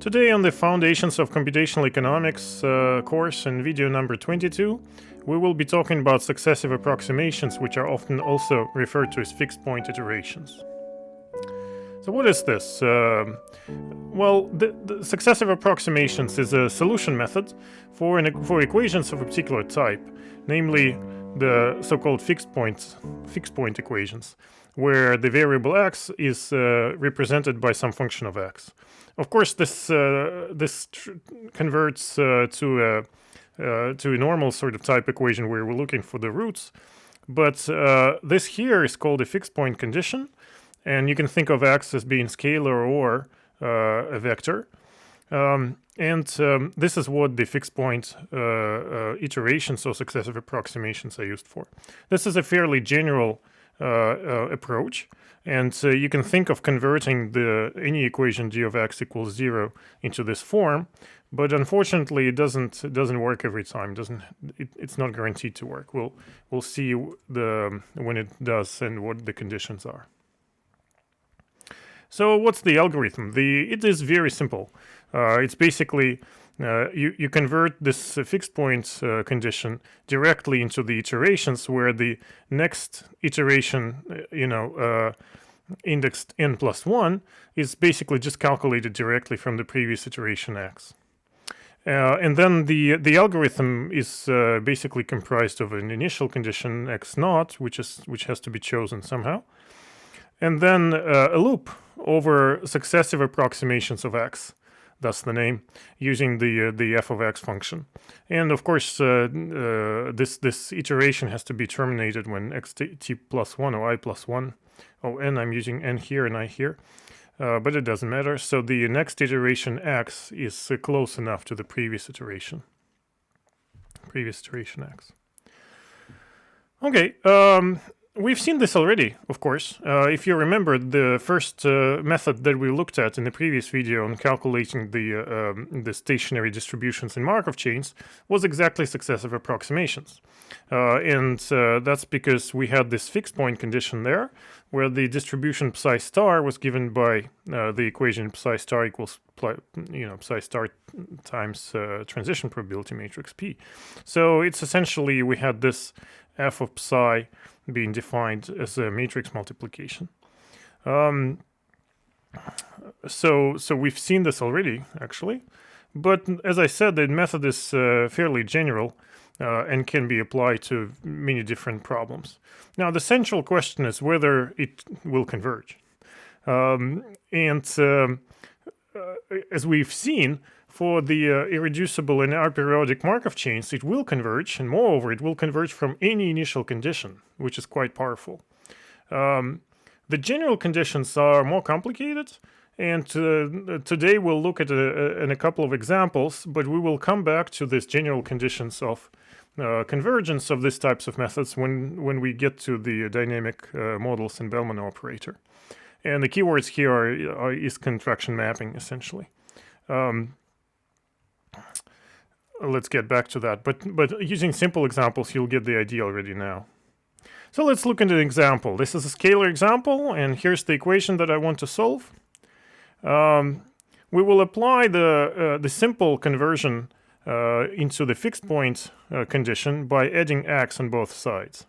Today on the Foundations of Computational Economics course in video number 22, we will be talking about successive approximations, which are often also referred to as fixed-point iterations. So what is this? The successive approximations is a solution method for equations of a particular type, namely the so-called fixed-point equations, where the variable x is represented by some function of x. Of course, this converts to a normal sort of type equation where we're looking for the roots, but this here is called a fixed-point condition, and you can think of x as being scalar or a vector. This is what the fixed-point iterations or successive approximations are used for. This is a fairly general approach, and you can think of converting any equation g of x equals 0 into this form, but unfortunately it doesn't work every time. It's not guaranteed to work. We'll see when it does and what the conditions are. So what's the algorithm? It is very simple. It's basically you convert this fixed point condition directly into the iterations, where the next iteration, indexed n plus 1, is basically just calculated directly from the previous iteration x. And then the algorithm is basically comprised of an initial condition x naught, which has to be chosen somehow, and then a loop over successive approximations of x. That's the name, using the f of x function. And of course, this iteration has to be terminated when x t plus 1 or I plus 1. Oh, and I'm using n here and I here, but it doesn't matter. So the next iteration x is close enough to the previous iteration x. Okay. We've seen this already, of course. If you remember, the first method that we looked at in the previous video on calculating the stationary distributions in Markov chains was exactly successive approximations. That's because we had this fixed point condition there, where the distribution psi star was given by the equation psi star equals psi star times transition probability matrix P. So it's essentially, we had this f of psi being defined as a matrix multiplication. So we've seen this already, actually. But as I said, the method is fairly general and can be applied to many different problems. Now, the central question is whether it will converge. As we've seen, for the irreducible and aperiodic Markov chains, it will converge, and moreover, it will converge from any initial condition, which is quite powerful. The general conditions are more complicated, and today we'll look at a couple of examples, but we will come back to these general conditions of convergence of these types of methods when we get to the dynamic models in Bellman operator. And the keywords here is contraction mapping, essentially. Let's get back to that. But using simple examples, you'll get the idea already now. So let's look at an example. This is a scalar example, and here's the equation that I want to solve. We will apply the simple conversion into the fixed point condition by adding x on both sides.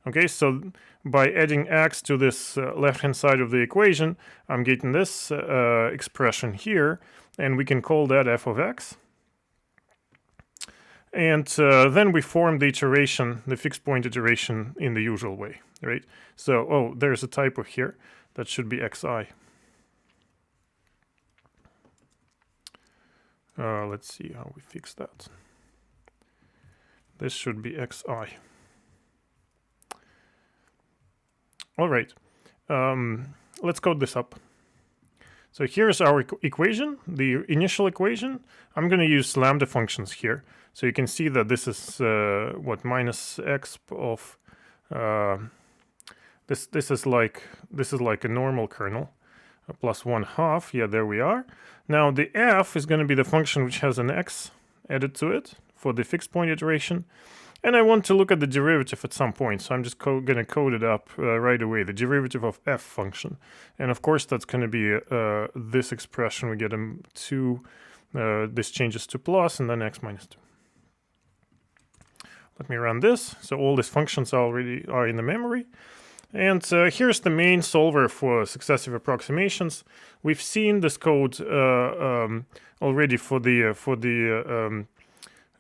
Okay, so by adding x to this left-hand side of the equation, I'm getting this expression here, and we can call that f of x. And then we form the iteration, the fixed point iteration, in the usual way, right? So, there's a typo here. That should be xi. Let's see how we fix that. This should be xi. All right. Let's code this up. So here's our equation, the initial equation. I'm going to use lambda functions here. So you can see that this is minus x of this is like a normal kernel, plus 1/2. Yeah, there we are. Now the f is going to be the function which has an x added to it for the fixed point iteration, And I want to look at the derivative at some point, so I'm just going to code it up right away, the derivative of f function. And of course, that's going to be this expression. We get 2, this changes to plus, and then x minus 2. Let me run this. So all these functions already are in the memory. And here's the main solver for successive approximations. We've seen this code already for the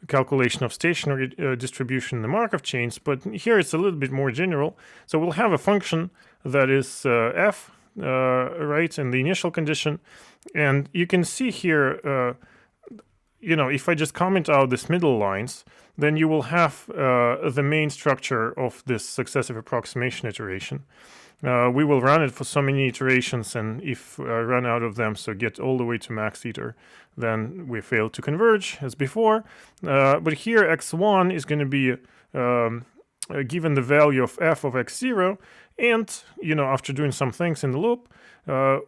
calculation of stationary distribution in the Markov chains, but here it's a little bit more general. So we'll have a function that is f, right, in the initial condition. And you can see here, if I just comment out these middle lines, then you will have the main structure of this successive approximation iteration. We will run it for so many iterations, and if run out of them, so get all the way to max iter, then we fail to converge as before. But here x1 is going to be given the value of f of x0, and after doing some things in the loop,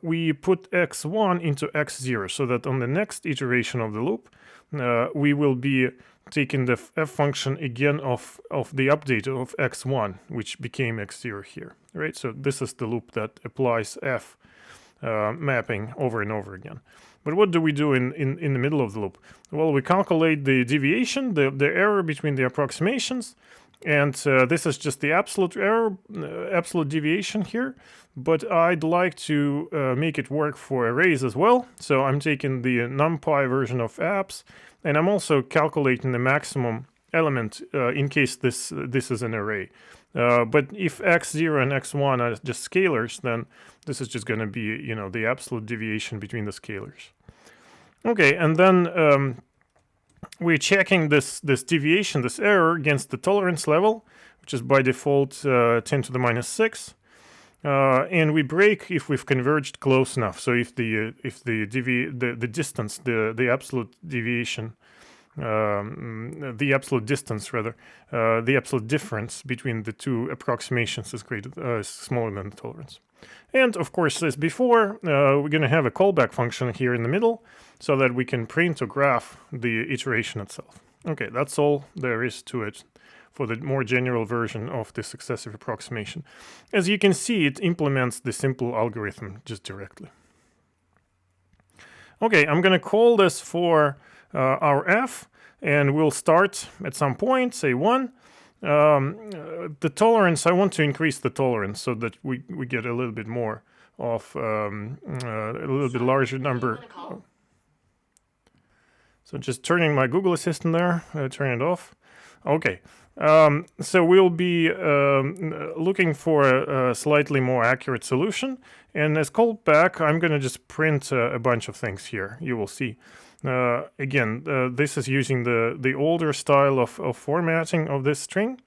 we put x1 into x0, so that on the next iteration of the loop, we will be taking the f function again of the update of x1, which became x0 here, right? So this is the loop that applies f mapping over and over again. But what do we do in the middle of the loop? Well, we calculate the deviation, the error between the approximations, and this is just the absolute error, absolute deviation here. But I'd like to make it work for arrays as well. So I'm taking the NumPy version of apps, and I'm also calculating the maximum element in case this is an array. But if x0 and x1 are just scalars, then this is just going to be, the absolute deviation between the scalars. Okay, and then we're checking this deviation, this error, against the tolerance level, which is by default 10 to the minus 6. And we break if we've converged close enough. So if the distance, the absolute deviation, the absolute distance rather, the absolute difference between the two approximations is smaller than the tolerance. And of course, as before, we're going to have a callback function here in the middle, so that we can print or graph the iteration itself. Okay, that's all there is to it for the more general version of the successive approximation. As you can see, it implements the simple algorithm just directly. Okay, I'm going to call this for our f, and we'll start at some point, say 1. The tolerance, I want to increase the tolerance so that we get a little bit more of a little bit larger number. So just turning my Google Assistant there, turn it off. Okay. So we'll be looking for a slightly more accurate solution. And as callback, I'm going to just print a bunch of things here. You will see. Again, this is using the older style of formatting of this string,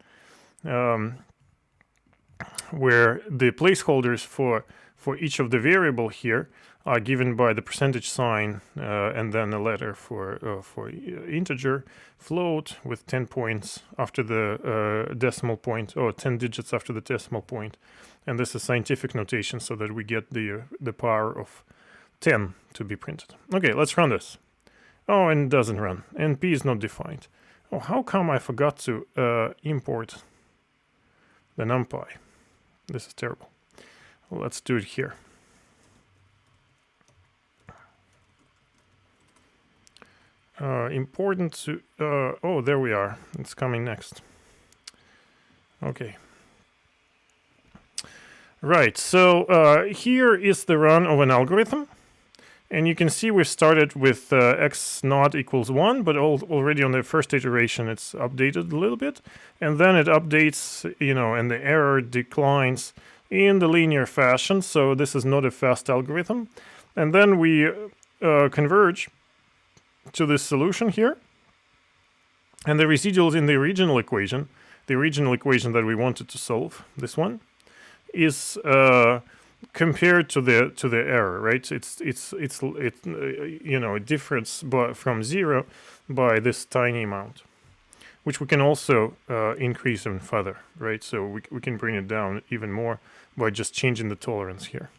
where the placeholders for each of the variable here are given by the percentage sign and then a letter for integer, float with 10 points after the decimal point, or 10 digits after the decimal point. And this is scientific notation so that we get the power of 10 to be printed. Okay, let's run this. Oh, and it doesn't run. And p is not defined. Oh, how come I forgot to import the NumPy? This is terrible. Well, let's do it here. Important to... oh, there we are. It's coming next. Okay. Right, so here is the run of an algorithm. And you can see we started with x naught equals 1, but already on the first iteration it's updated a little bit. And then it updates, and the error declines in the linear fashion. So this is not a fast algorithm. And then we converge to this solution here. And the residuals in the original equation that we wanted to solve, this one, is compared to the error, right? It's a difference from 0 by this tiny amount, which we can also increase even further, right? So we can bring it down even more by just changing the tolerance here.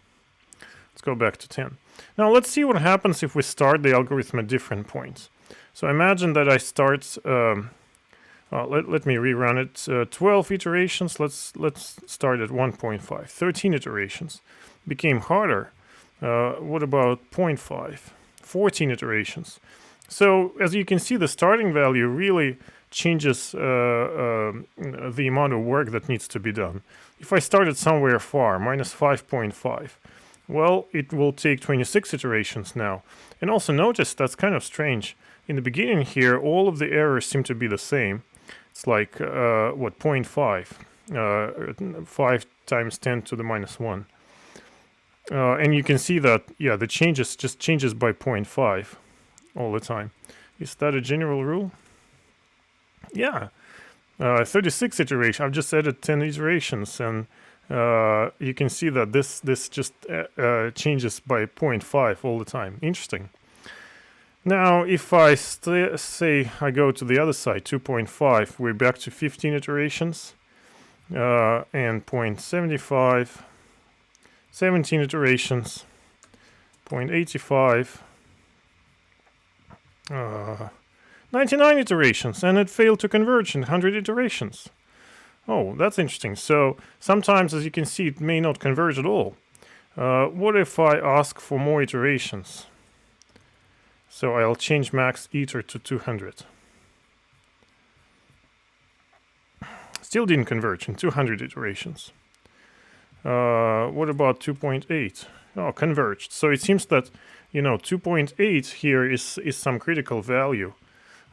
Let's go back to 10. Now let's see what happens if we start the algorithm at different points. So imagine that I start Let me rerun it. 12 iterations. Let's start at 1.5. 13 iterations. Became harder. What about 0.5? 14 iterations. So as you can see, the starting value really changes the amount of work that needs to be done. If I started somewhere far, minus 5.5, well, it will take 26 iterations now. And also notice that's kind of strange. In the beginning here, all of the errors seem to be the same. It's like, 0.5, 5 times 10 to the minus 1. And you can see that, yeah, the changes just changes by 0.5 all the time. Is that a general rule? Yeah. 36 iterations. I've just added 10 iterations, and you can see that this just changes by 0.5 all the time. Interesting. Now, if I say I go to the other side, 2.5, we're back to 15 iterations, and 0.75, 17 iterations, 0.85, 99 iterations, and it failed to converge in 100 iterations. Oh, that's interesting. So sometimes, as you can see, it may not converge at all. What if I ask for more iterations? So I'll change max iter to 200. Still didn't converge in 200 iterations. What about 2.8? Oh, converged. So it seems that, 2.8 here is some critical value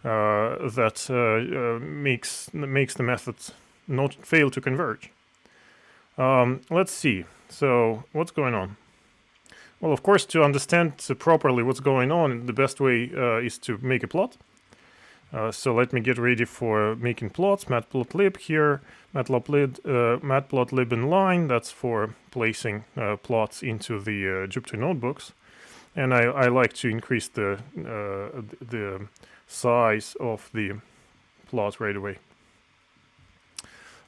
that makes the method not fail to converge. Let's see. So what's going on? Well, of course, to understand properly what's going on, the best way is to make a plot. So let me get ready for making plots. Matplotlib here, matplotlib inline. That's for placing plots into the Jupyter notebooks. And I like to increase the size of the plot right away.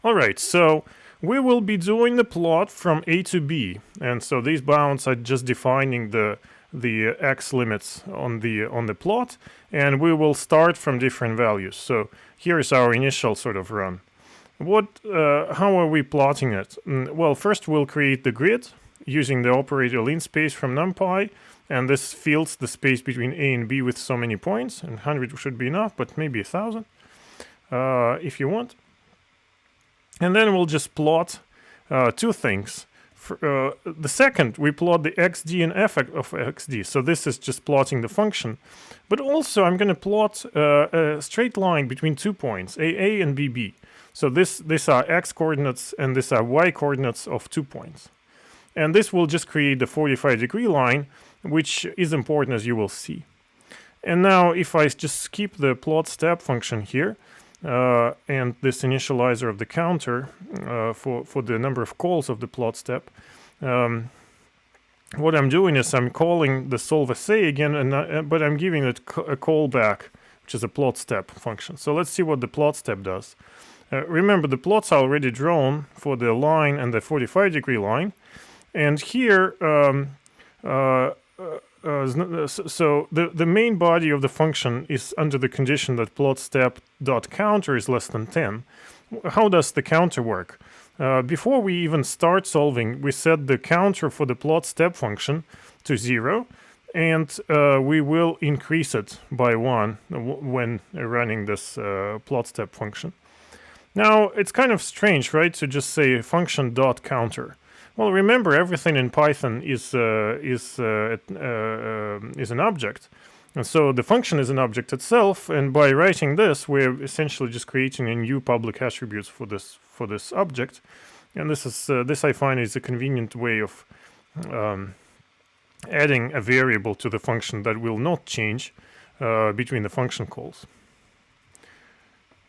All right, so we will be doing the plot from A to B, and so these bounds are just defining the x limits on the plot, and we will start from different values. So here is our initial sort of run. How are we plotting it? Well, first we'll create the grid using the operator linspace from NumPy, and this fills the space between A and B with so many points, and 100 should be enough, but maybe 1,000 if you want. And then we'll just plot two things. The second, we plot the xd and f of xd. So this is just plotting the function. But also, I'm going to plot a straight line between 2 points, AA and BB. So these are x coordinates and these are y coordinates of 2 points. And this will just create the 45-degree line, which is important, as you will see. And now, if I just skip the PlotStep function here, and this initializer of the counter for the number of calls of the PlotStep, what I'm doing is I'm calling the solveAssay again, but I'm giving it a callback, which is a PlotStep function. So let's see what the PlotStep does. Remember, the plots are already drawn for the line and the 45-degree line, and here so the main body of the function is under the condition that PlotStep.counter is less than 10. How does the counter work? Before we even start solving, we set the counter for the PlotStep function to 0, and we will increase it by 1 when running this PlotStep function. Now, it's kind of strange, right, to just say function.counter. Well, remember, everything in Python is an object, and so the function is an object itself. And by writing this, we're essentially just creating a new public attributes for this object. And this I find is a convenient way of adding a variable to the function that will not change between the function calls.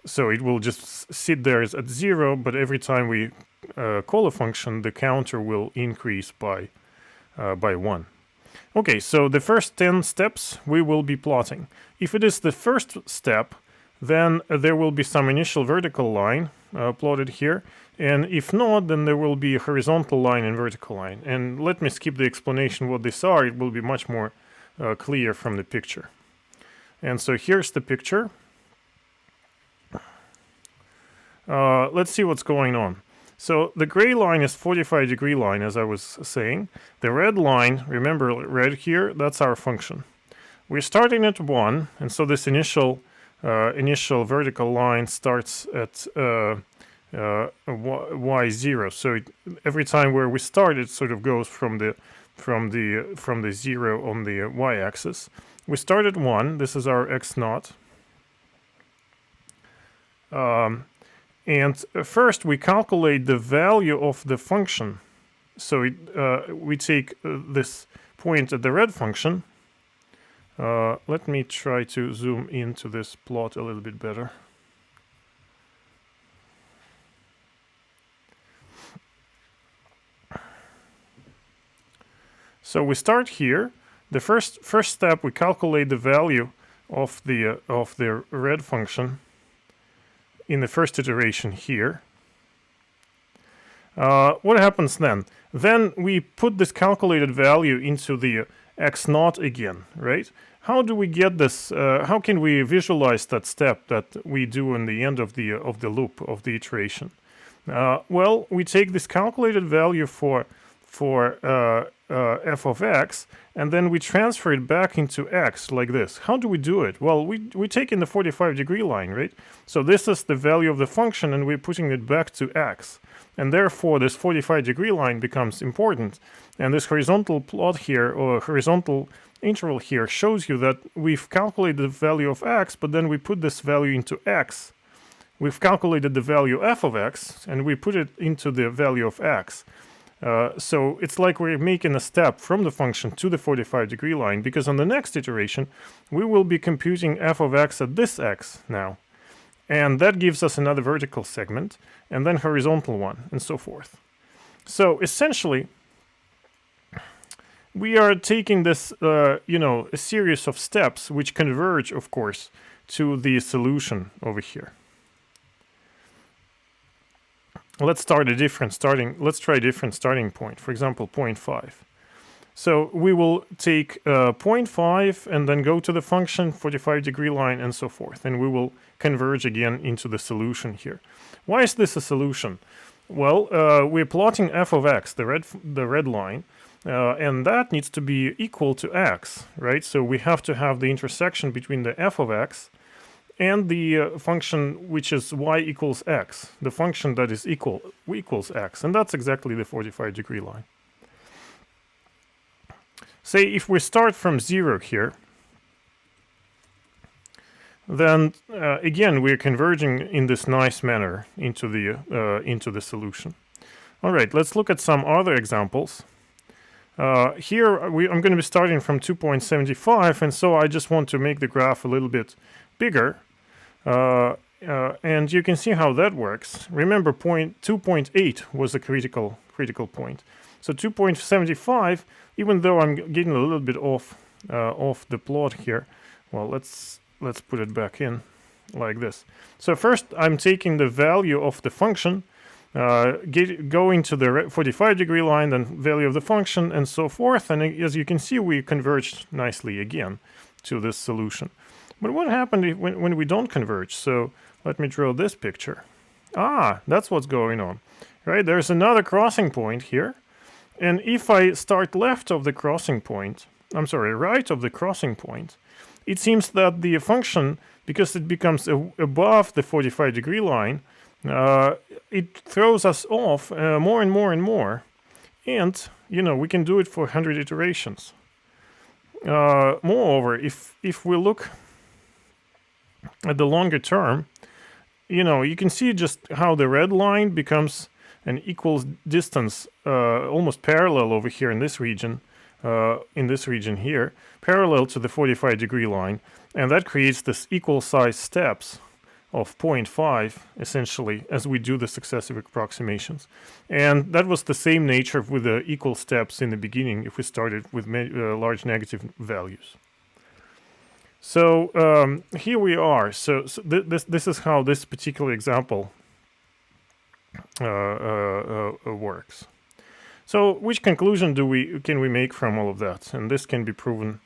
So it will just sit there at 0, but every time we call a function, the counter will increase by 1. Okay, so the first 10 steps we will be plotting. If it is the first step, then there will be some initial vertical line plotted here, and if not, then there will be a horizontal line and vertical line. And let me skip the explanation what these are. It will be much more clear from the picture. And so here's the picture. let's see what's going on. So the gray line is 45-degree line, as I was saying. The red line, remember red here, that's our function. We're starting at 1, and so this initial vertical line starts at y0. So every time where we start, it sort of goes from the 0 on the y-axis. We start at 1. This is our x0. And first we calculate the value of the function. So we take this point at the red function. Let me try to zoom into this plot a little bit better. So we start here. The first step, we calculate the value of the red function in the first iteration here. What happens then? Then we put this calculated value into the x0 again, right? How do we get this? How can we visualize that step that we do in the end of the loop of the iteration? Well, we take this calculated value for f of x, and then we transfer it back into x like this. How do we do it? Well, we take in the 45-degree line, right? So this is the value of the function, and we're putting it back to x. And therefore, this 45-degree line becomes important. And this horizontal plot here, or horizontal interval here, shows you that we've calculated the value of x, but then we put this value into x. We've calculated the value f of x, and we put it into the value of x. So it's like we're making a step from the function to the 45-degree line, because on the next iteration, we will be computing f of x at this x now. And that gives us another vertical segment, and then horizontal one, and so forth. So essentially, we are taking this, a series of steps which converge, of course, to the solution over here. Let's try a different starting point. For example, 0.5. So we will take 0.5 and then go to the function, 45-degree line, and so forth. And we will converge again into the solution here. Why is this a solution? Well, we're plotting f of x, the red line, and that needs to be equal to x, right? So we have to have the intersection between the f of x and the function which is y equals x, the function that is equals x, and that's exactly the 45-degree line. Say if we start from 0 here, then again we're converging in this nice manner into the solution. All right, let's look at some other examples. Here I'm going to be starting from 2.75, and so I just want to make the graph a little bit bigger. And you can see how that works. Remember, 2.8 was a critical point. So 2.75, even though I'm getting a little bit off the plot here, well, let's put it back in like this. So first, I'm taking the value of the function, going to the 45-degree line, then value of the function, and so forth. And as you can see, we converged nicely again to this solution. But what happened when we don't converge? So let me draw this picture. That's what's going on, right? There's another crossing point here. And if I start left of the crossing point, right of the crossing point, it seems that the function, because it becomes above the 45-degree line, it throws us off more and more and more. And, we can do it for 100 iterations. Moreover, if we look at the longer term, you can see just how the red line becomes an equal distance, almost parallel over here in this region here, parallel to the 45-degree line, and that creates this equal size steps of 0.5 essentially as we do the successive approximations. And that was the same nature with the equal steps in the beginning if we started with large negative values. So here we are. So this is how this particular example works. So which conclusion can we make from all of that? And this can be proven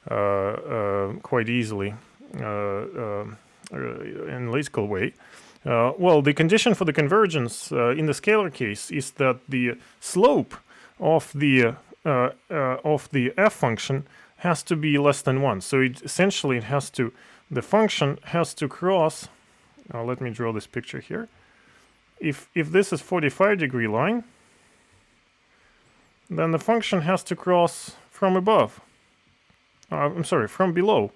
quite easily in a logical way. Well, the condition for the convergence in the scalar case is that the slope of the f function has to be less than 1. So essentially the function has to cross. Let me draw this picture here. If this is 45-degree line, then the function has to cross from above. I'm sorry, from below.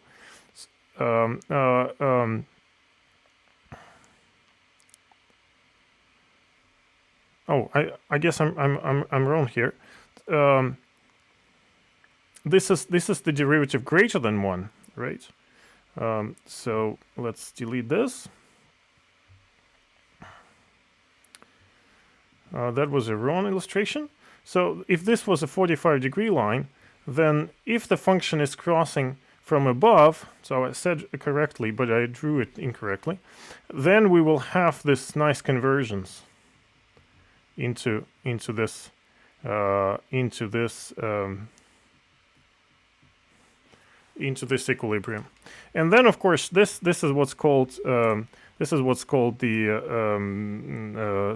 Oh, I guess I'm wrong here. This is the derivative greater than 1, right? So let's delete this. That was a wrong illustration. So if this was a 45-degree line, then if the function is crossing from above, so I said correctly, but I drew it incorrectly, then we will have this nice convergence into this equilibrium. And then of course this is what's called the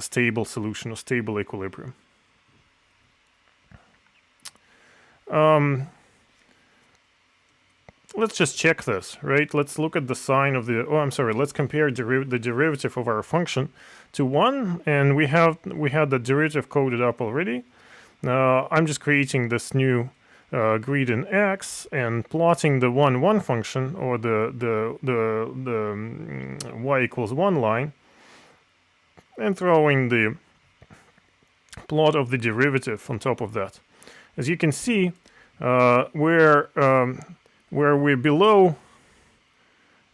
stable solution or stable equilibrium. Let's just check this, right? Let's look at the sign of the, let's compare the derivative of our function to 1, and we had the derivative coded up already. I'm just creating this new grid in X and plotting the 1, 1 function, or the y equals 1 line, and throwing the plot of the derivative on top of that. As you can see, where we're below,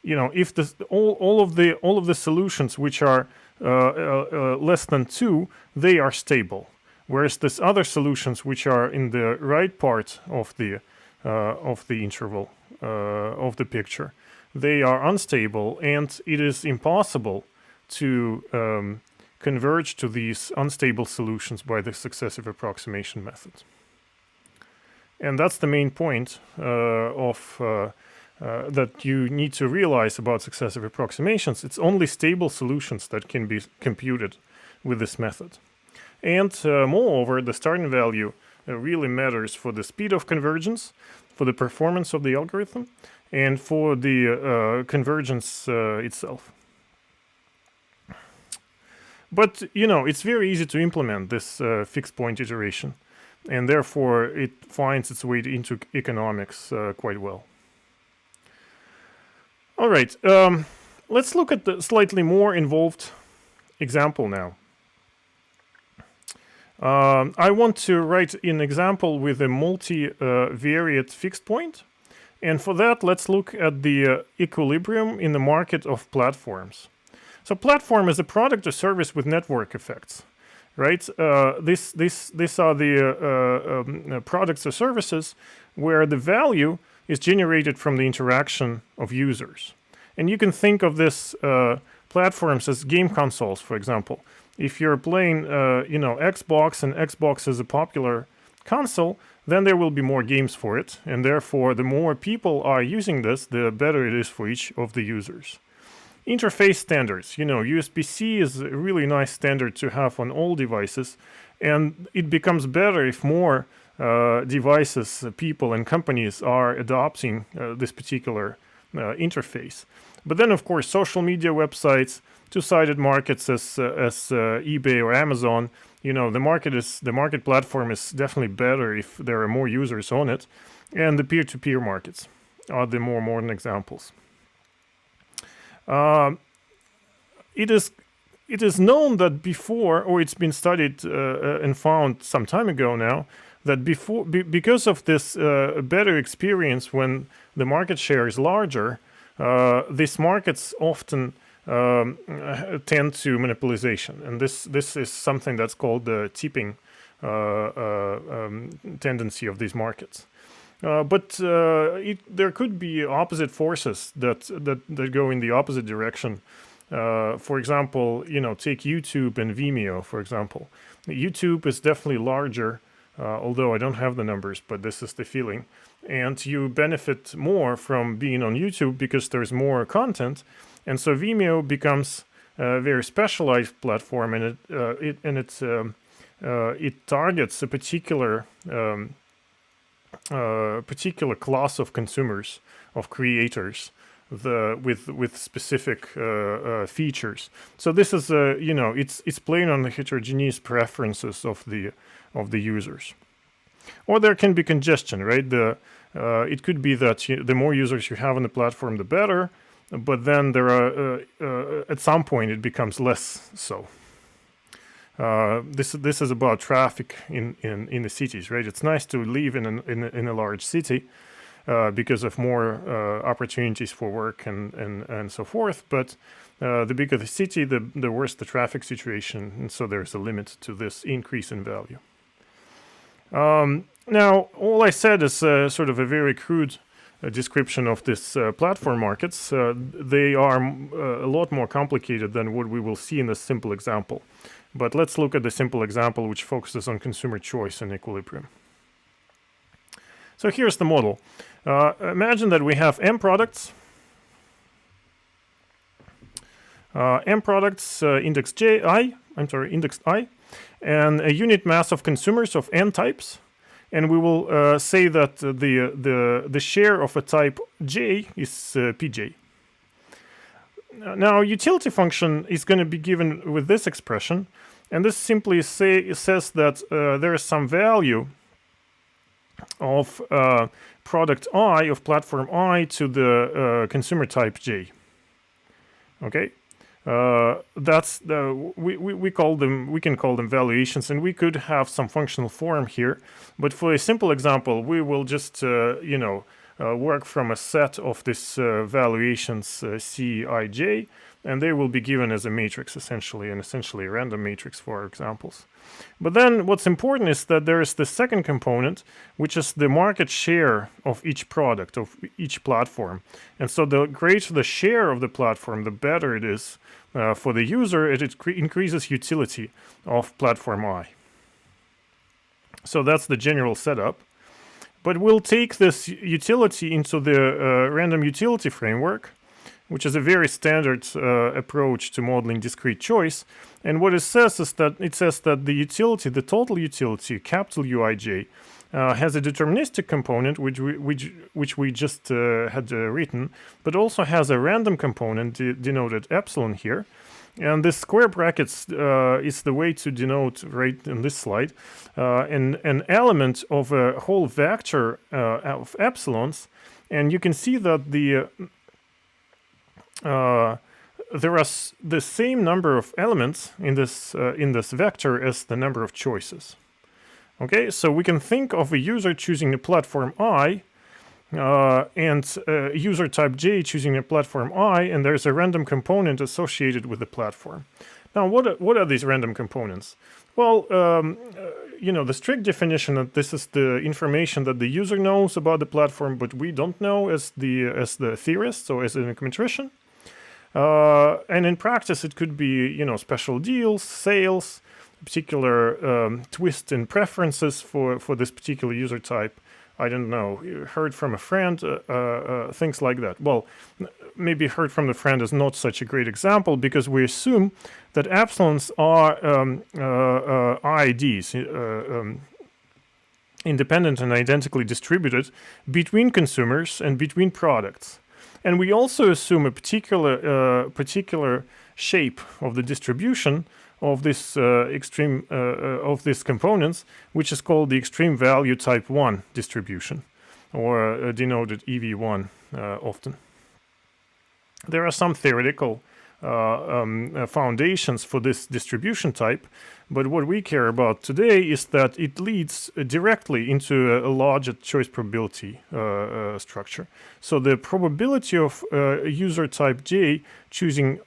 if all of the solutions which are less than 2, they are stable, whereas these other solutions which are in the right part of the interval of the picture, they are unstable, and it is impossible to converge to these unstable solutions by the successive approximation method. And that's the main point that you need to realize about successive approximations. It's only stable solutions that can be computed with this method. And moreover, the starting value really matters for the speed of convergence, for the performance of the algorithm, and for the convergence itself. But, it's very easy to implement this fixed point iteration, and therefore it finds its way into economics quite well. All right, let's look at the slightly more involved example now. I want to write an example with a multivariate fixed point, and for that let's look at the equilibrium in the market of platforms. So platform is a product or service with network effects. Right? These are the products or services where the value is generated from the interaction of users. And you can think of this platforms as game consoles, for example. If you're playing, Xbox, and Xbox is a popular console, then there will be more games for it. And therefore, the more people are using this, the better it is for each of the users. Interface standards, USB-C is a really nice standard to have on all devices, and it becomes better if more devices, people, and companies are adopting this particular interface. But then, of course, social media websites, two-sided markets as eBay or Amazon, the market platform is definitely better if there are more users on it, and the peer-to-peer markets are the more modern examples. It is known that before, or it's been studied and found some time ago now, that because of this better experience when the market share is larger, these markets often tend to monopolization, and this is something that's called the tipping tendency of these markets. But there could be opposite forces that go in the opposite direction. For example, take YouTube and Vimeo, for example. YouTube is definitely larger, although I don't have the numbers, but this is the feeling. And you benefit more from being on YouTube because there's more content. And so Vimeo becomes very specialized platform, and it targets a particular particular class of consumers, of creators, with specific features. So this is it's playing on the heterogeneous preferences of the users. Or there can be congestion, right? It could be that the more users you have on the platform, the better, but then there are at some point it becomes less so. This is about traffic in the cities, right? It's nice to live in a large city because of more opportunities for work and so forth. But the bigger the city, the worse the traffic situation, and so there's a limit to this increase in value. Now, all I said is sort of a very crude description of this platform markets. They are a lot more complicated than what we will see in this simple example. But let's look at the simple example which focuses on consumer choice and equilibrium. So here's the model. Imagine that we have M products. Indexed I, and a unit mass of consumers of N types. And we will say that the share of a type J is Pj. Now, utility function is going to be given with this expression, and this simply says that there is some value of product I, of platform I, to the consumer type J. Okay, that's we can call them valuations, and we could have some functional form here, but for a simple example, we will just work from a set of these valuations Cij, and they will be given as a matrix essentially a random matrix for our examples. But then what's important is that there is the second component, which is the market share of each product, of each platform. And so the greater the share of the platform, the better it is for the user. It increases utility of platform I. So that's the general setup. But we'll take this utility into the random utility framework, which is a very standard approach to modeling discrete choice. And what it says is that the utility, the total utility, capital Uij, has a deterministic component, which we just had written, but also has a random component denoted epsilon here. And this square brackets is the way to denote, right in this slide, an element of a whole vector of epsilons. And you can see that there are the same number of elements in this vector as the number of choices. Okay, so we can think of a user choosing a platform I, and user type J choosing a platform I, and there's a random component associated with the platform. Now, what are these random components? Well, the strict definition that this is the information that the user knows about the platform, but we don't know as the theorist, so as an econometrician. And in practice, it could be special deals, sales, particular twist in preferences for this particular user type. I don't know, heard from a friend, things like that. Well, maybe heard from the friend is not such a great example because we assume that epsilons are IIDs, independent and identically distributed between consumers and between products. And we also assume a particular shape of the distribution of this of these components, which is called the extreme value type 1 distribution, or denoted EV1 often. There are some theoretical foundations for this distribution type, but what we care about today is that it leads directly into a larger choice probability structure. So the probability of user type J choosing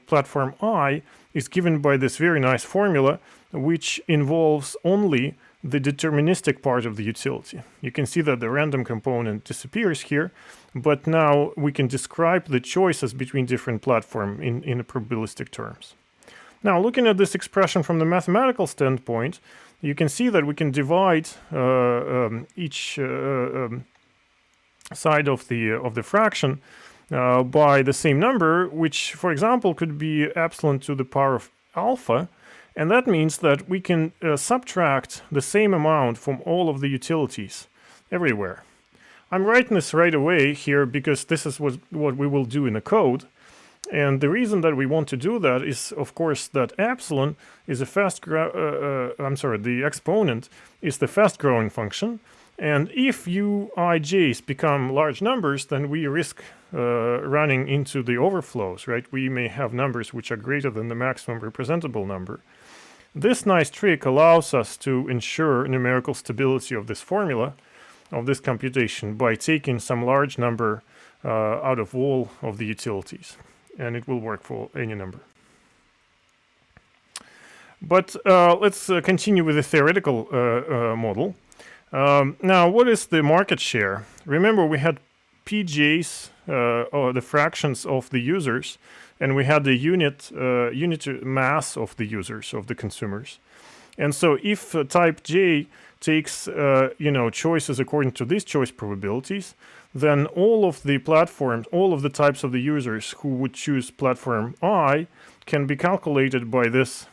platform I is given by this very nice formula, which involves only the deterministic part of the utility. You can see that the random component disappears here, but now we can describe the choices between different platforms in probabilistic terms. Now, looking at this expression from the mathematical standpoint, you can see that we can divide each side of the fraction by the same number, which, for example, could be epsilon to the power of alpha. And that means that we can subtract the same amount from all of the utilities everywhere. I'm writing this right away here because this is what we will do in the code. And the reason that we want to do that is, of course, that epsilon is a the exponent is the fast-growing function. And if uij's become large numbers, then we risk running into the overflows, right? We may have numbers which are greater than the maximum representable number. This nice trick allows us to ensure numerical stability of this formula, of this computation, by taking some large number out of all of the utilities. And it will work for any number. But let's continue with the theoretical model. Now, what is the market share? Remember, we had PJs, or the fractions of the users, and we had the unit mass of the users, of the consumers. And so if type J takes choices according to these choice probabilities, then all of the platforms, all of the types of the users who would choose platform I can be calculated by this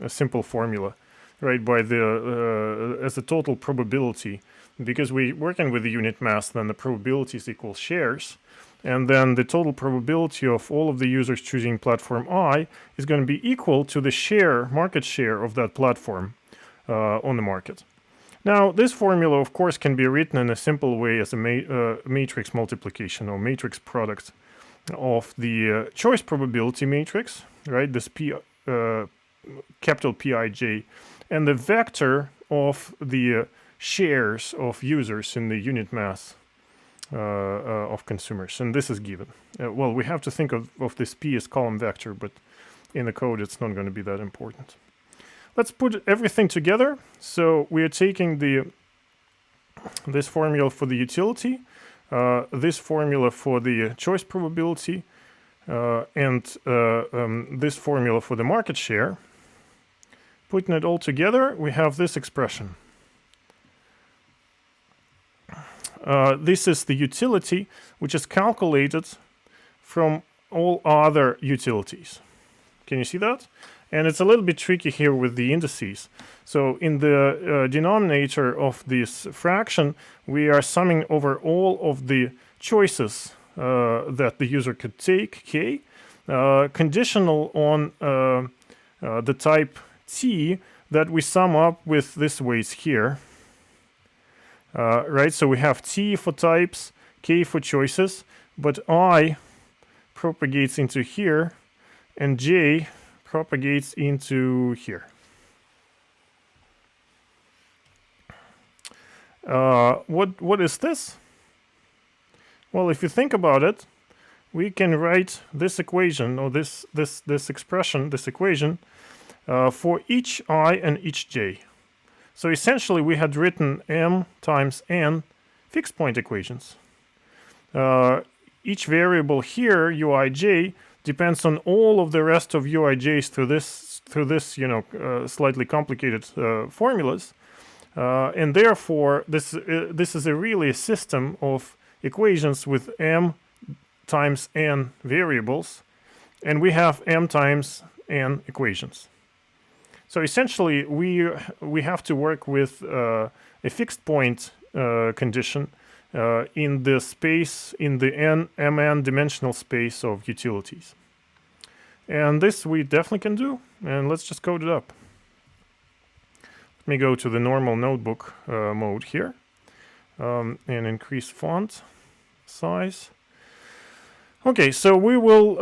simple formula, right? By the as a total probability, because we're working with the unit mass, then the probabilities equal shares, and then the total probability of all of the users choosing platform I is going to be equal to the market share of that platform on the market. Now, this formula, of course, can be written in a simple way as a matrix multiplication or matrix product of the choice probability matrix, right? This capital Pij, and the vector of the shares of users in the unit mass of consumers, and this is given. Well, we have to think of this P as column vector, but in the code it's not going to be that important. Let's put everything together. So we are taking this formula for the utility, this formula for the choice probability, and this formula for the market share. Putting it all together, we have this expression. This is the utility, which is calculated from all other utilities. Can you see that? And it's a little bit tricky here with the indices. So in the denominator of this fraction, we are summing over all of the choices that the user could take, k, conditional on the type t that we sum up with this weights here. Right, so we have t for types, k for choices, but I propagates into here, and j propagates into here. What is this? Well, if you think about it, we can write this equation, or this equation, for each I and each j. So essentially, we had written m times n fixed point equations. Each variable here, uij, depends on all of the rest of uij's through this slightly complicated formulas, and therefore this is really a system of equations with m times n variables, and we have m times n equations. So essentially, we have to work with a fixed point condition in the space, in the mn dimensional space of utilities. And this we definitely can do, and let's just code it up. Let me go to the normal notebook mode here, and increase font size. Okay, so we will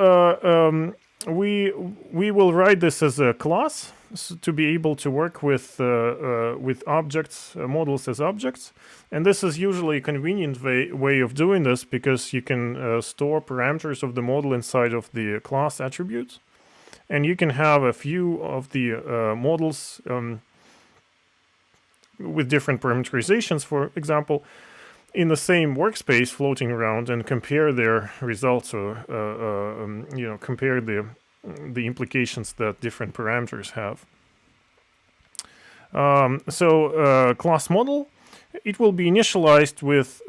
write this as a class to be able to work with objects, models as objects. And this is usually a convenient way of doing this, because you can store parameters of the model inside of the class attributes. And you can have a few of the models with different parameterizations, for example, in the same workspace floating around, and compare their results, or compare the implications that different parameters have. So class model, it will be initialized with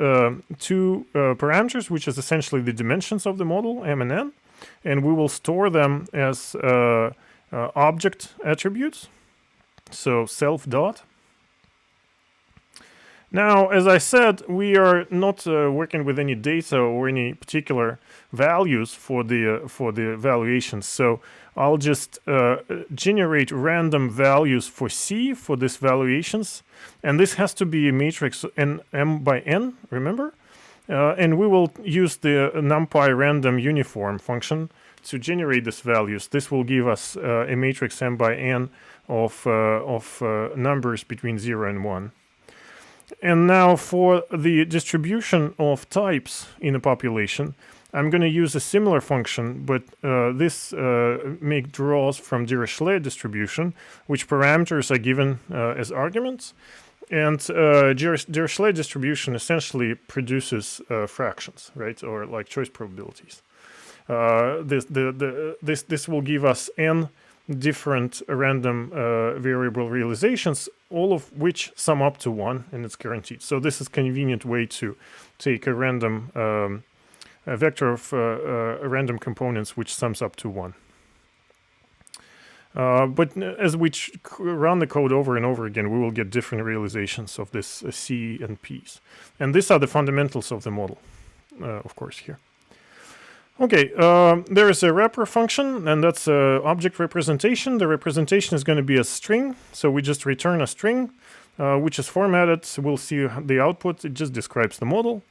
two parameters, which is essentially the dimensions of the model, m and n, and we will store them as object attributes, so self dot. Now, as I said, we are not working with any data or any particular values for the evaluations. So I'll just generate random values for C for these valuations, and this has to be a matrix n m by n. Remember, and we will use the numpy random uniform function to generate these values. This will give us a matrix m by n of numbers between 0 and 1. And now for the distribution of types in a population, I'm going to use a similar function, but this draws from Dirichlet distribution, which parameters are given as arguments. And Dirichlet distribution essentially produces fractions, right, or like choice probabilities. This will give us n different random variable realizations, all of which sum up to 1, and it's guaranteed. So this is a convenient way to take a random a vector of random components which sums up to 1. But as we run the code over and over again, we will get different realizations of this C and P's. And these are the fundamentals of the model, of course, here. Okay, there is a wrapper function, and that's object representation. The representation is going to be a string, so we just return a string, which is formatted. So we'll see the output. It just describes the model.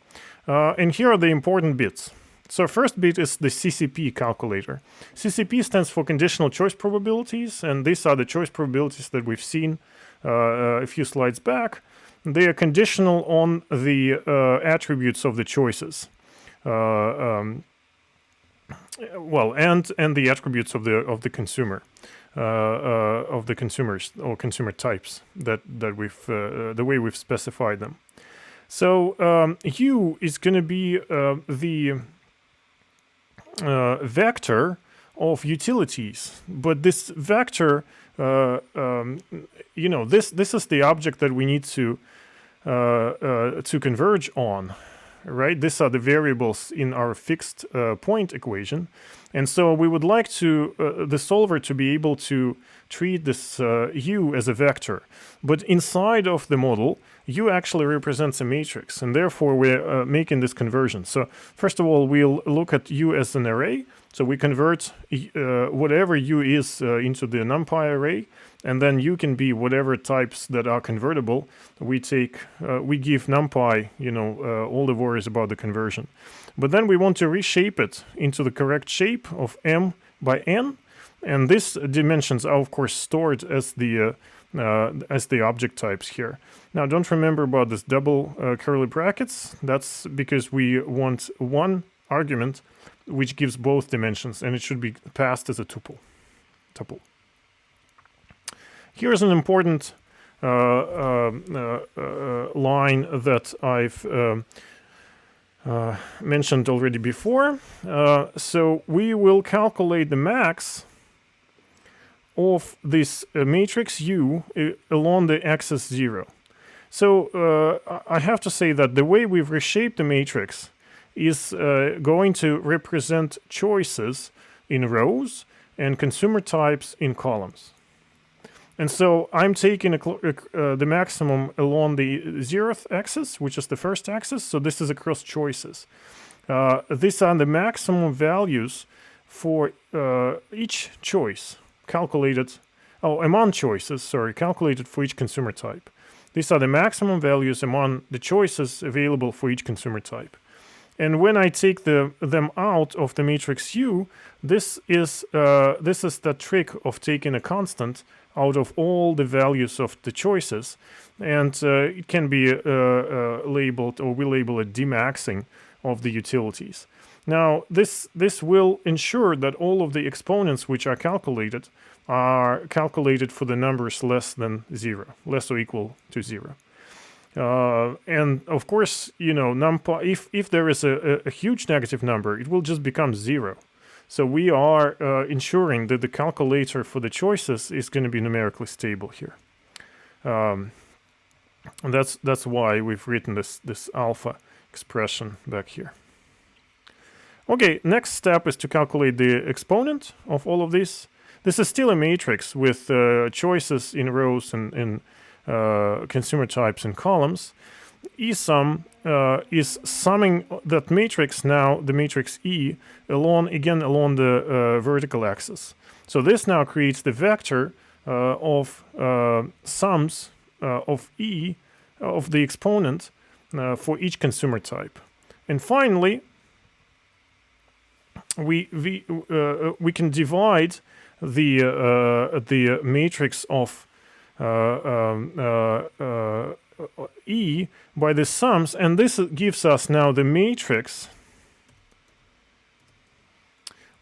And here are the important bits. So first bit is the CCP calculator. CCP stands for conditional choice probabilities, and these are the choice probabilities that we've seen a few slides back. They are conditional on the attributes of the choices. Well, and the attributes of the consumer, of the consumers or consumer types that we've the way we've specified them. So U is going to be the vector of utilities, but this vector, this is the object that we need to converge on. Right, these are the variables in our fixed point equation, and so we would like to the solver to be able to treat this U as a vector, but inside of the model, U actually represents a matrix, and therefore we're making this conversion. So first of all, we'll look at U as an array. So we convert whatever U is into the numpy array, and then U can be whatever types that are convertible. We give numpy, all the worries about the conversion. But then we want to reshape it into the correct shape of m by n, and these dimensions are of course stored as the object types here. Now don't remember about this double curly brackets. That's because we want one argument which gives both dimensions, and it should be passed as a tuple. Here's an important line that I've mentioned already before. So we will calculate the max of this matrix U along the axis 0. So I have to say that the way we've reshaped the matrix is going to represent choices in rows and consumer types in columns. And so I'm taking the maximum along the 0th axis, which is the first axis. So this is across choices. These are the maximum values for each choice calculated, among choices, calculated for each consumer type. These are the maximum values among the choices available for each consumer type. And when I take them out of the matrix U, this is the trick of taking a constant out of all the values of the choices, and it can be labeled, or we label it demaxing of the utilities. Now, this will ensure that all of the exponents which are calculated for the numbers less than 0, less or equal to 0. And of course, numpy, if there is a huge negative number, it will just become 0. So we are ensuring that the calculator for the choices is going to be numerically stable here. And that's why we've written this alpha expression back here. Okay, next step is to calculate the exponent of all of this. This is still a matrix with choices in rows and consumer types in columns. eSum is summing that matrix, now the matrix E, along the vertical axis. So this now creates the vector of sums of E of the exponent for each consumer type. And finally, we can divide the matrix of E by the sums, and this gives us now the matrix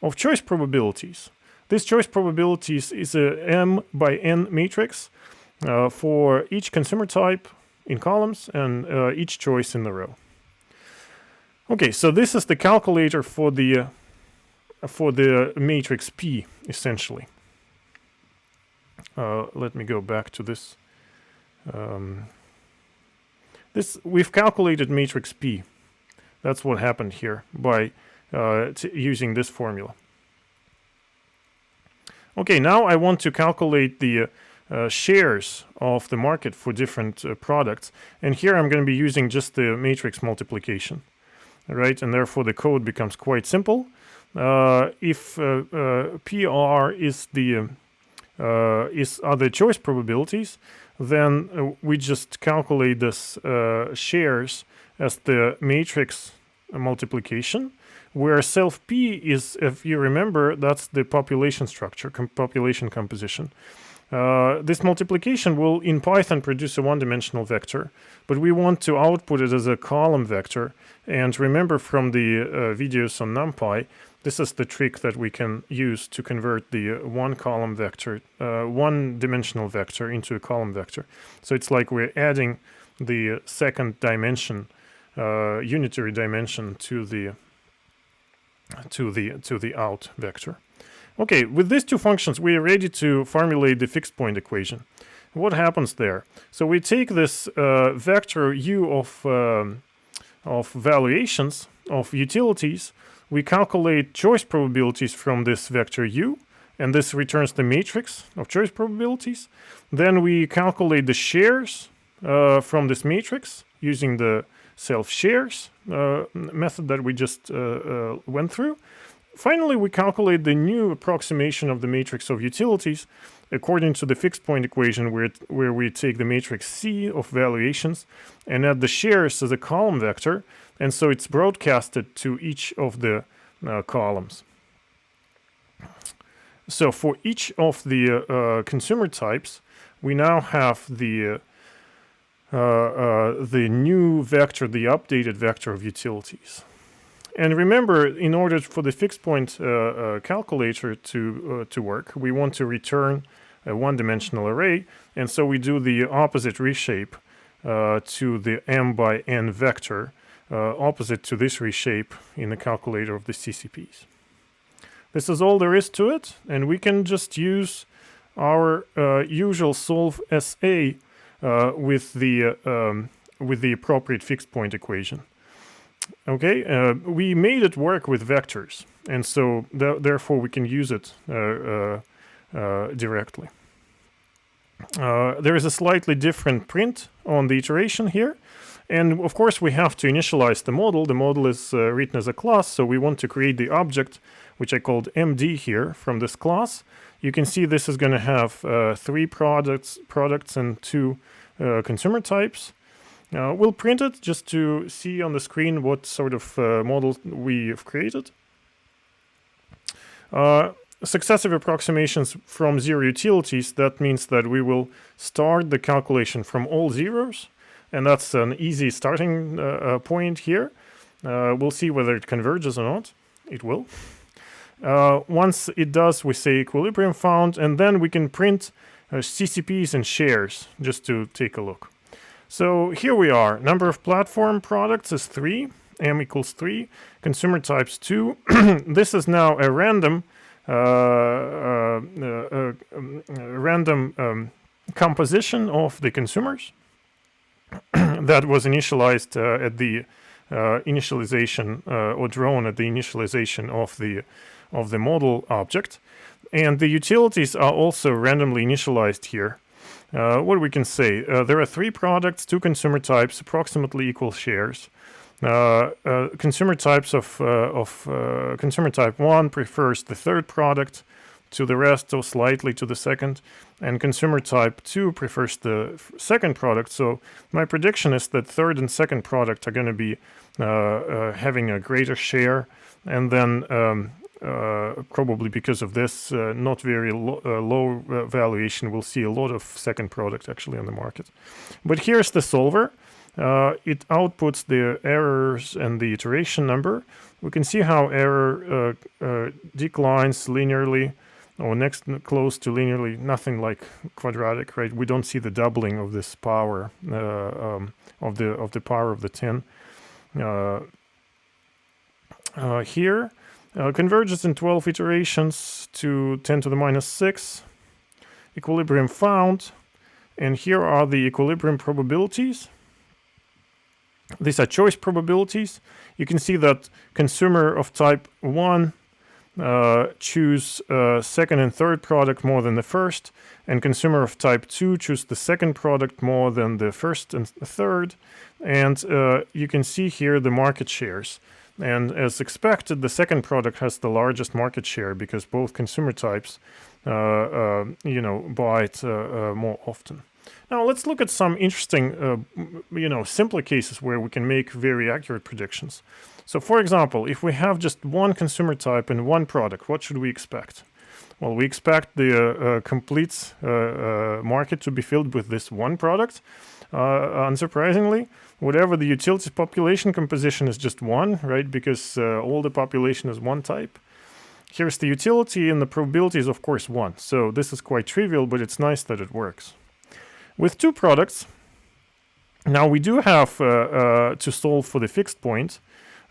of choice probabilities. This choice probabilities is a M by N matrix for each consumer type in columns and each choice in the row. Okay, so this is the calculator for the matrix P, essentially. Let me go back to this. We've calculated matrix P. That's what happened here by using this formula. Okay, now I want to calculate the shares of the market for different products, and here I'm going to be using just the matrix multiplication, right? And therefore the code becomes quite simple. If PR is are the choice probabilities, then we just calculate this shares as the matrix multiplication, where self P is, if you remember, that's the population structure, population composition. This multiplication will in Python produce a one-dimensional vector, but we want to output it as a column vector. And remember from the videos on NumPy, this is the trick that we can use to convert the one-column vector, one-dimensional vector into a column vector. So it's like we're adding the second dimension, unitary dimension to the out vector. Okay, with these two functions, we are ready to formulate the fixed point equation. What happens there? So we take this vector U of valuations of utilities. We calculate choice probabilities from this vector U, and this returns the matrix of choice probabilities. Then we calculate the shares from this matrix using the self-shares method that we just went through. Finally, we calculate the new approximation of the matrix of utilities according to the fixed point equation, where we take the matrix C of valuations and add the shares as a column vector, and so it's broadcasted to each of the columns. So for each of the consumer types, we now have the new vector, the updated vector of utilities. And remember, in order for the fixed point calculator to work, we want to return a one-dimensional array, and so we do the opposite reshape to the M by N vector, opposite to this reshape in the calculator of the CCPs. This is all there is to it, and we can just use our usual solve SA with the appropriate fixed point equation. Okay, we made it work with vectors, and so therefore we can use it directly. There is a slightly different print on the iteration here, and of course we have to initialize the model. The model is written as a class, so we want to create the object, which I called MD here, from this class. You can see this is going to have 3 products and 2 consumer types. We'll print it just to see on the screen what sort of model we've created. Successive approximations from 0 utilities, that means that we will start the calculation from all zeros, and that's an easy starting point here. We'll see whether it converges or not. It will. Once it does, we say equilibrium found, and then we can print CCPs and shares just to take a look. So here we are. Number of platform products is 3, M equals 3, consumer types 2. This is now a random composition of the consumers. that was initialized at the initialization or drawn at the initialization of the model object. And the utilities are also randomly initialized here. What we can say, there are 3 products, 2 consumer types, approximately equal shares. Consumer types of consumer type 1 prefers the third product to the rest, or slightly to the second, and consumer type 2 prefers the second product. So my prediction is that third and second product are going to be having a greater share, and then probably because of this not very low valuation, we'll see a lot of second product actually on the market. But here's the solver. It outputs the errors and the iteration number. We can see how error declines linearly, or next close to linearly, nothing like quadratic, right? We don't see the doubling of this power of the power of the 10. Here, converges in 12 iterations to 10 to the minus 6. Equilibrium found, and here are the equilibrium probabilities. These are choice probabilities. You can see that consumer of type 1 choose second and third product more than the first, and consumer of type 2 choose the second product more than the first and third. And you can see here the market shares. And as expected, the second product has the largest market share because both consumer types, buy it more often. Now let's look at some interesting, simpler cases where we can make very accurate predictions. So for example, if we have just one consumer type and one product, what should we expect? Well, we expect the complete market to be filled with this one product. Unsurprisingly, whatever the utilities population composition is just one, right? Because all the population is one type. Here's the utility, and the probability is of course 1. So this is quite trivial, but it's nice that it works. With 2 products, now we do have to solve for the fixed point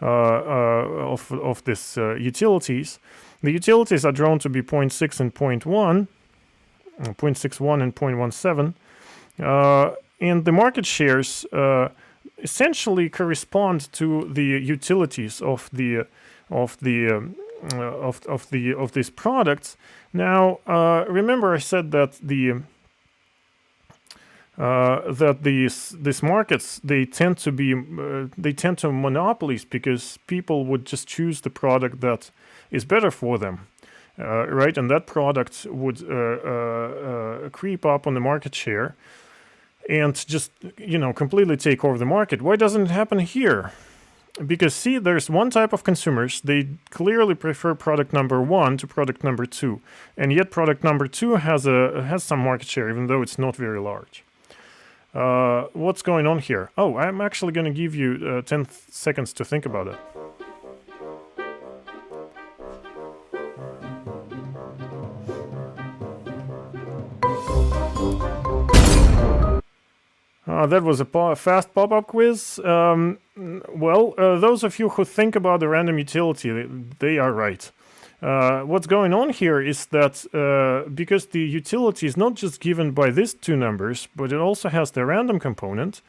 of this utilities. The utilities are drawn to be 0.6 and 0.1, 0.61 and 0.17, and the market shares essentially correspond to the utilities of these products. Now, remember I said that these markets, they tend to monopolies because people would just choose the product that is better for them, right? And that product would creep up on the market share and just completely take over the market. Why doesn't it happen here? Because see, there's one type of consumers, they clearly prefer product number 1 to product number 2, and yet product number 2 has some market share, even though it's not very large. What's going on here? Oh, I'm actually going to give you 10 seconds to think about it. That was a fast pop-up quiz. Those of you who think about the random utility, they are right. What's going on here is that because the utility is not just given by these 2 numbers, but it also has the random component,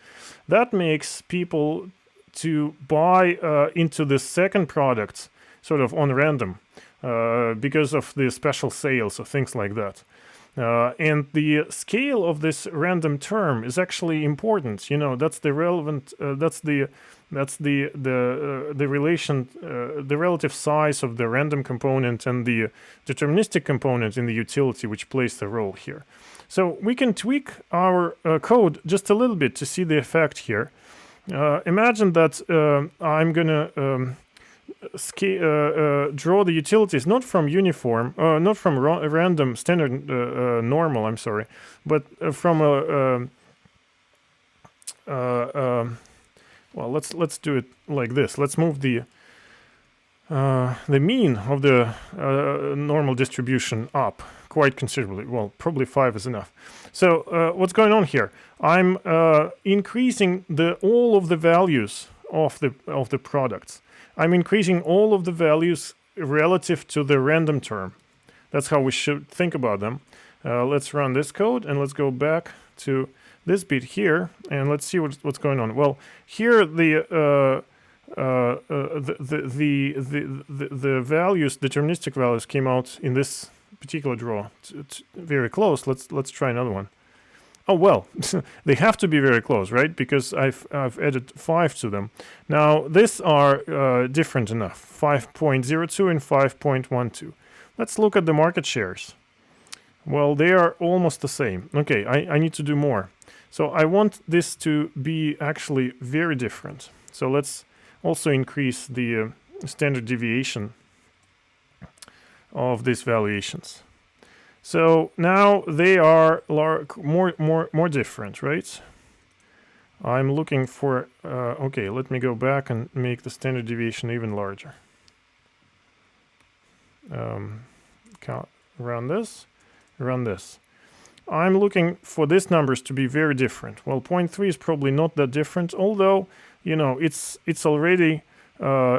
that makes people to buy into the second product sort of on random because of the special sales or things like that. And the scale of this random term is actually important. That's the relevant. That's the relation, the relative size of the random component and the deterministic component in the utility, which plays the role here. So we can tweak our code just a little bit to see the effect here. Imagine that I'm gonna draw the utilities not from uniform, not from random standard normal. I'm sorry, but from a well, let's do it like this. Let's move the mean of the normal distribution up quite considerably. Well, probably 5 is enough. So what's going on here? I'm increasing all of the values of the products. I'm increasing all of the values relative to the random term. That's how we should think about them. Let's run this code and let's go back to this bit here, and let's see what's going on. Well, here the values, deterministic values, came out in this particular draw very close. Let's try another one. Oh well, they have to be very close, right? Because I've added 5 to them. Now these are different enough, 5.02 and 5.12. Let's look at the market shares. Well, they are almost the same. Okay, I need to do more. So I want this to be actually very different. So let's also increase the standard deviation of these valuations. So now they are more different, right? I'm looking for, okay, let me go back and make the standard deviation even larger. Run this. I'm looking for these numbers to be very different. Well, 0.3 is probably not that different, although, you know, it's already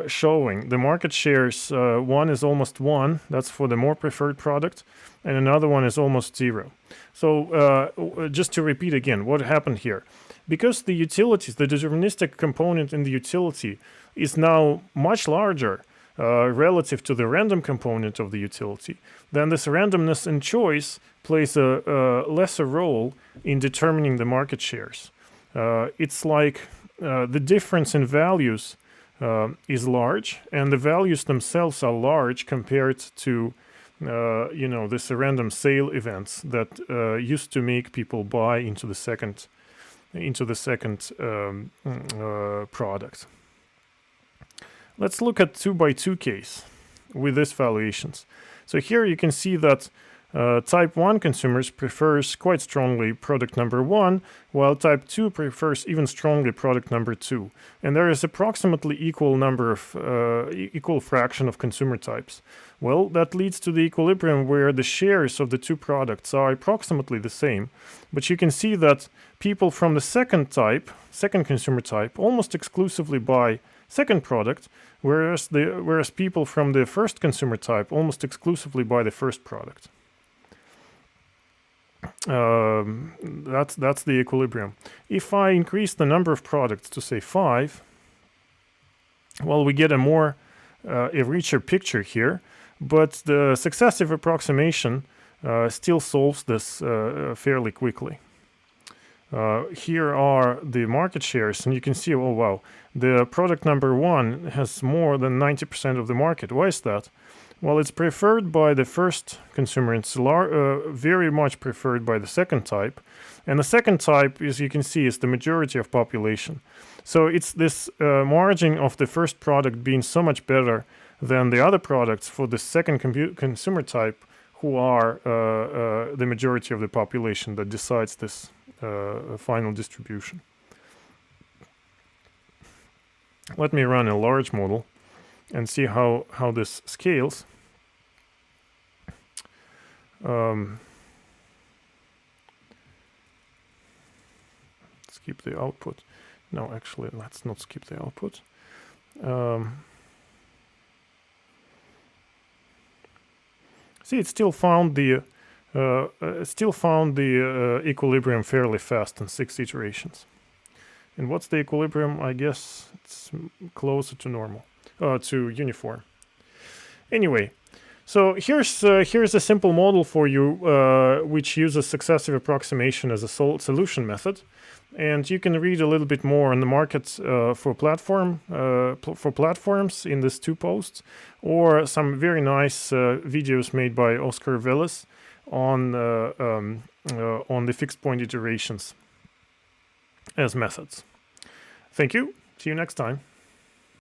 showing the market shares. One is almost 1, that's for the more preferred product, and another one is almost 0. So just to repeat again, what happened here? Because the utilities, the deterministic component in the utility is now much larger relative to the random component of the utility, then this randomness in choice plays a lesser role in determining the market shares. It's like the difference in values is large, and the values themselves are large compared to you know, this random sale events that used to make people buy into the second product. Let's look at 2x2 case with these valuations. So here you can see that type 1 consumers prefers quite strongly product number 1, while type 2 prefers even strongly product number 2. And there is approximately equal number of equal fraction of consumer types. Well, that leads to the equilibrium where the shares of the two products are approximately the same. But you can see that people from the second consumer type, almost exclusively buy second product, whereas people from the first consumer type almost exclusively buy the first product. That's the equilibrium. If I increase the number of products to say 5, well, we get a richer picture here, but the successive approximation still solves this fairly quickly. Here are the market shares, and you can see, oh wow, the product number 1 has more than 90% of the market. Why is that? Well, it's preferred by the first consumer, and it's very much preferred by the second type. And the second type, as you can see, is the majority of population. So it's this margin of the first product being so much better than the other products for the second consumer type, who are the majority of the population, that decides this final distribution. Let me run a large model and see how this scales. Skip the output. No, actually, let's not skip the output. See, it still found the equilibrium fairly fast in 6 iterations. And what's the equilibrium? I guess it's closer to normal, to uniform. Anyway, so here's a simple model for you, which uses successive approximation as a solution method. And you can read a little bit more on the market for platforms in these 2 posts, or some very nice videos made by Oscar Veles on the fixed point iterations as methods. Thank you. See you next time.